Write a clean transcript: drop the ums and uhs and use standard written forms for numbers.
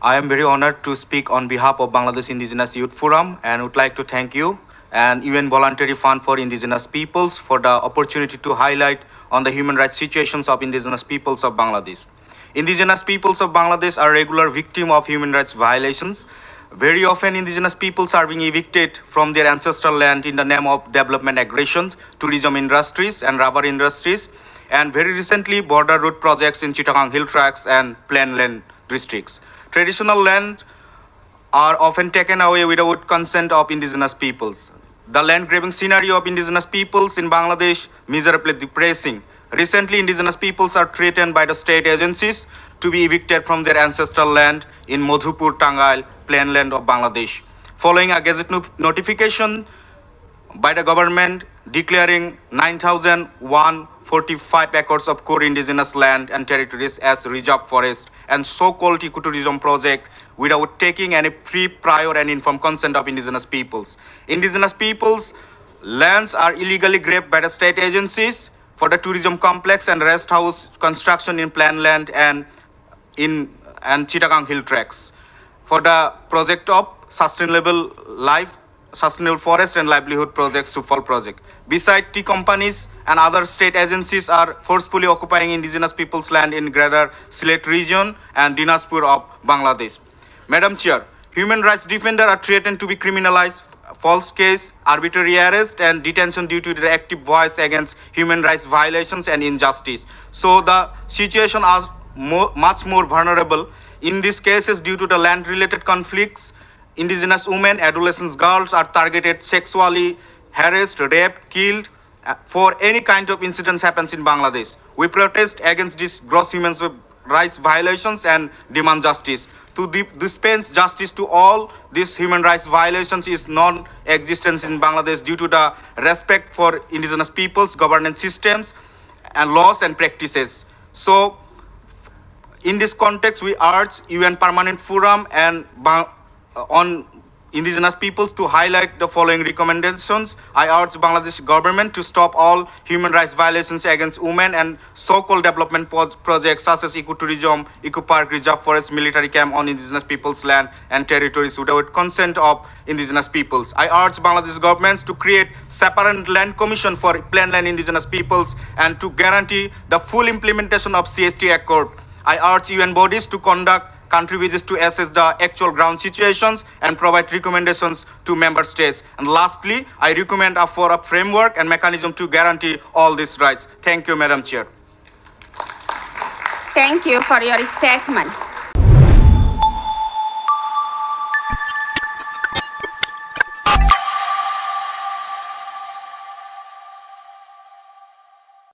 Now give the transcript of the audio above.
I am very honored to speak on behalf of Bangladesh Indigenous Youth Forum and would like to thank you and UN Voluntary Fund for Indigenous Peoples for the opportunity to highlight on the human rights situations of indigenous peoples of Bangladesh. Indigenous peoples of Bangladesh are regular victims of human rights violations. Very often, indigenous peoples are being evicted from their ancestral land in the name of development aggression, tourism industries, and rubber industries. And very recently, border road projects in Chittagong hill tracts and plainland districts. Traditional land are often taken away without consent of indigenous peoples. The land grabbing scenario of indigenous peoples in Bangladesh miserably depressing. Recently, indigenous peoples are threatened by the state agencies to be evicted from their ancestral land in Madhupur, Tangail, plainland of Bangladesh. Following a gazette notification by the government declaring 9,145 acres of core indigenous land and territories as reserve forest and so-called ecotourism project without taking any free, prior and informed consent of indigenous peoples. Indigenous peoples' lands are illegally grabbed by the state agencies for the tourism complex and rest house construction in plainland and Chittagong hill tracts for the project of sustainable forest and livelihood project, Sufal project. Besides, tea companies and other state agencies are forcefully occupying indigenous people's land in Greater Sylhet region and Dinajpur of Bangladesh. Madam Chair, human rights defenders are threatened to be criminalized, false case, arbitrary arrest and detention due to their active voice against human rights violations and injustice. So the situation is much more vulnerable. In these cases, due to the land-related conflicts, indigenous women, adolescents, girls are targeted, sexually harassed, raped, killed for any kind of incidents happens in Bangladesh. We protest against these gross human rights violations and demand justice. To dispense justice to all these human rights violations is non-existent in Bangladesh due to the respect for indigenous peoples, governance systems, and laws and practices. So, in this context, we urge UN Permanent Forum and on indigenous peoples to highlight the following recommendations. I urge Bangladesh government to stop all human rights violations against women and so-called development projects such as ecotourism, eco park, reserve forest, military camp on indigenous peoples' land and territories without consent of indigenous peoples. I urge Bangladesh governments to create separate land commission for plainland indigenous peoples and to guarantee the full implementation of CST Accord. I urge UN bodies to conduct country visits to assess the actual ground situations and provide recommendations to member states. And lastly, I recommend a framework and mechanism to guarantee all these rights. Thank you, Madam Chair. Thank you for your statement.